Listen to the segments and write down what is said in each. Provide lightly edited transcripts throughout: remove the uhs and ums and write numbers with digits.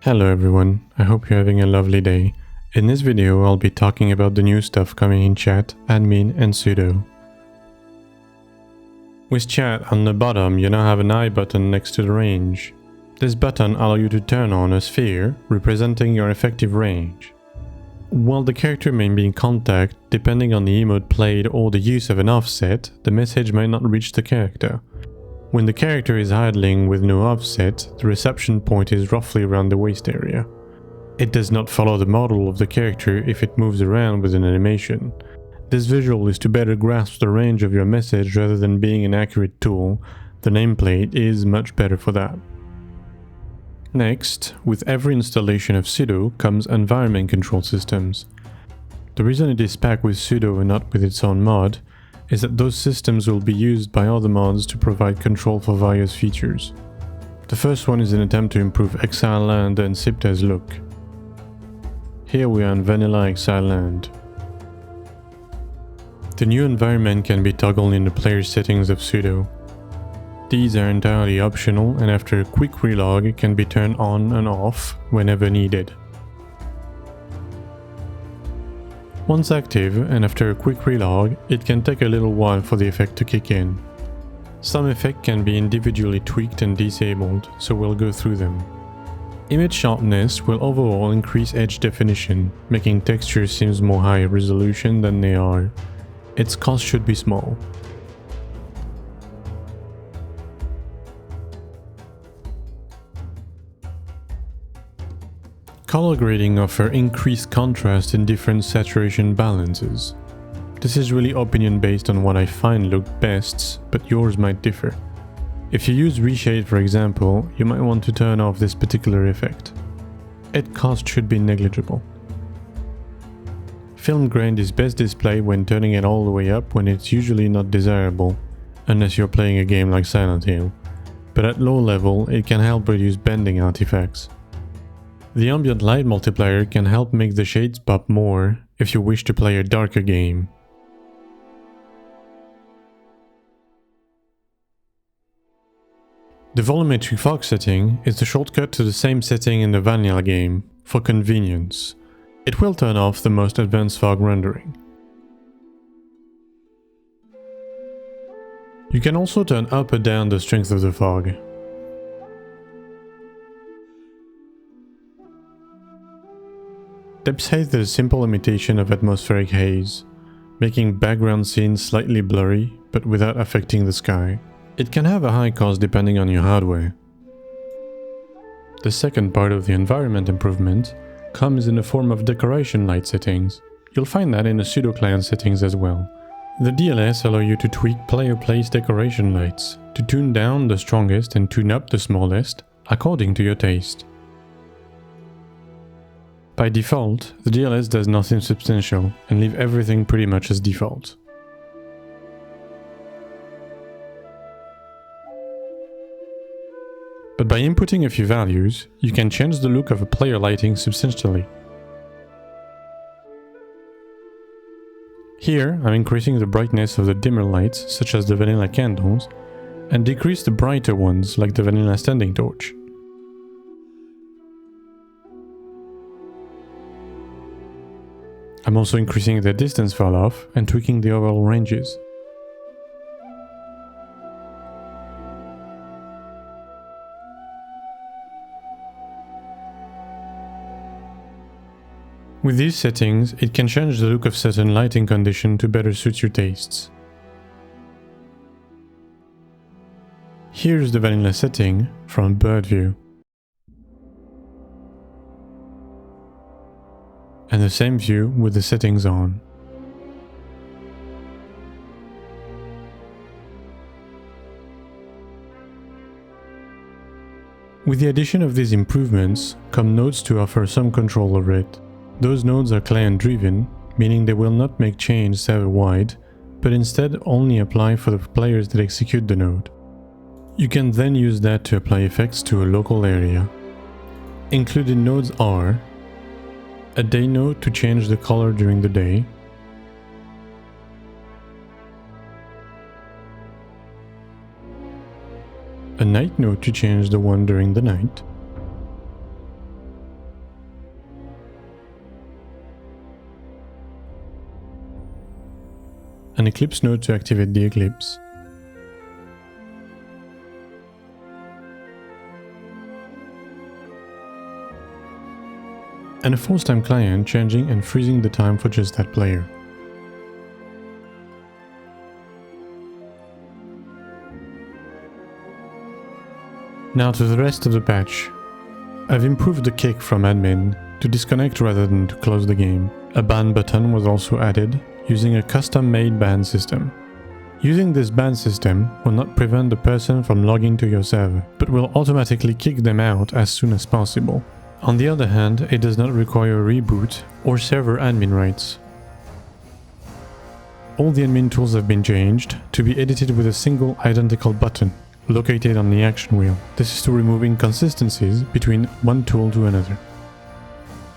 Hello everyone, I hope you're having a lovely day. In this video I'll be talking about the new stuff coming in chat, admin and pseudo. With chat on the bottom you now have an eye button next to the range. This button allows you to turn on a sphere representing your effective range. While the character may be in contact, depending on the emote played or the use of an offset, the message might not reach the character. When the character is idling with no offset, the reception point is roughly around the waist area. It does not follow the model of the character if it moves around with an animation. This visual is to better grasp the range of your message rather than being an accurate tool. The nameplate is much better for that. Next, with every installation of pseudo comes environment control systems. The reason it is packed with pseudo and not with its own mod is that those systems will be used by other mods to provide control for various features. The first one is an attempt to improve Exile Land and Sipta's look. Here we are in Vanilla Exile Land. The new environment can be toggled in the player settings of pseudo. These are entirely optional and after a quick relog it can be turned on and off whenever needed. Once active, and after a quick relog, it can take a little while for the effect to kick in. Some effects can be individually tweaked and disabled, so we'll go through them. Image sharpness will overall increase edge definition, making textures seem more high resolution than they are. Its cost should be small. Color grading offers increased contrast in different saturation balances. This is really opinion based on what I find look best, but yours might differ. If you use reshade for example, you might want to turn off this particular effect. Its cost should be negligible. Film grain is best displayed when turning it all the way up when it's usually not desirable, unless you're playing a game like Silent Hill, but at low level it can help reduce bending artifacts. The ambient light multiplier can help make the shades pop more if you wish to play a darker game. The volumetric fog setting is the shortcut to the same setting in the vanilla game, for convenience. It will turn off the most advanced fog rendering. You can also turn up or down the strength of the fog. Depth height is a simple imitation of atmospheric haze, making background scenes slightly blurry, but without affecting the sky. It can have a high cost depending on your hardware. The second part of the environment improvement comes in the form of decoration light settings. You'll find that in the pseudo-client settings as well. The DLS allows you to tweak player place decoration lights, to tune down the strongest and tune up the smallest, according to your taste. By default, the DLS does nothing substantial and leave everything pretty much as default. But by inputting a few values, you can change the look of a player lighting substantially. Here, I'm increasing the brightness of the dimmer lights, such as the vanilla candles, and decrease the brighter ones, like the vanilla standing torch. I'm also increasing the distance fall-off and tweaking the overall ranges. With these settings, it can change the look of certain lighting conditions to better suit your tastes. Here's the vanilla setting from bird view. And the same view with the settings on. With the addition of these improvements, come nodes to offer some control over it. Those nodes are client-driven, meaning they will not make change server-wide, but instead only apply for the players that execute the node. You can then use that to apply effects to a local area. Included nodes are a day node to change the color during the day, a night node to change the one during the night, an Eclipse node to activate the Eclipse, and a force time client changing and freezing the time for just that player. Now to the rest of the patch. I've improved the kick from admin to disconnect rather than to close the game. A ban button was also added using a custom-made ban system. Using this ban system will not prevent the person from logging to your server, but will automatically kick them out as soon as possible. On the other hand, it does not require a reboot or server admin rights. All the admin tools have been changed to be edited with a single identical button located on the action wheel. This is to remove inconsistencies between one tool to another.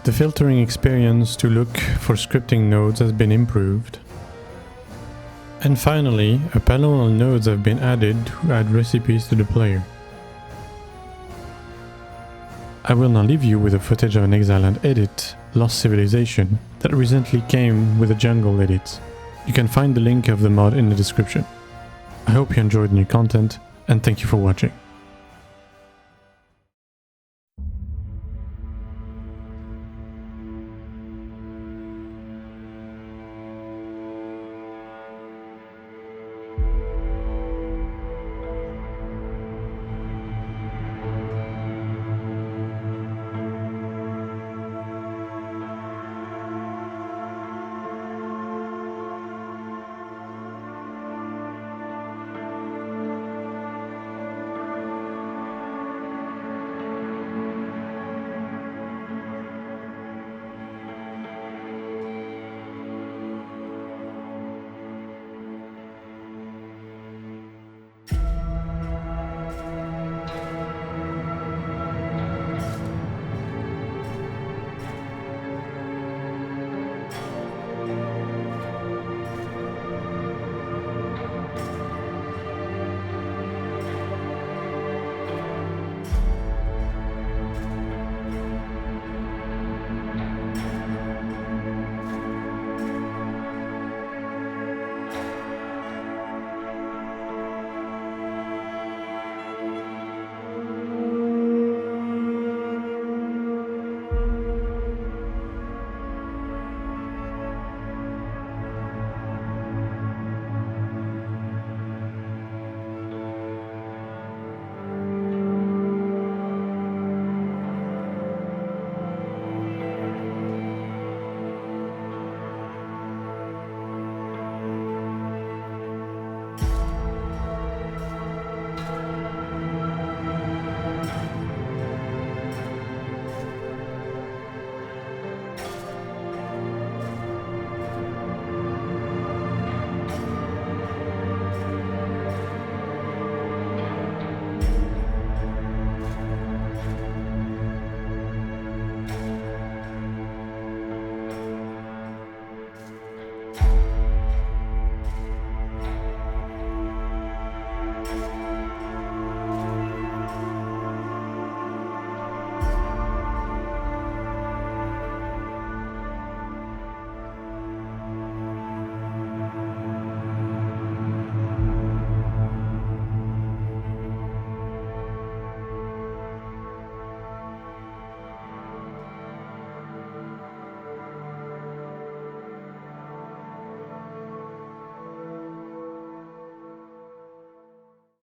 The filtering experience to look for scripting nodes has been improved. And finally, a panel on nodes have been added to add recipes to the player. I will now leave you with a footage of an Exiland edit, Lost Civilization, that recently came with a jungle edit. You can find the link of the mod in the description. I hope you enjoyed the new content, and thank you for watching.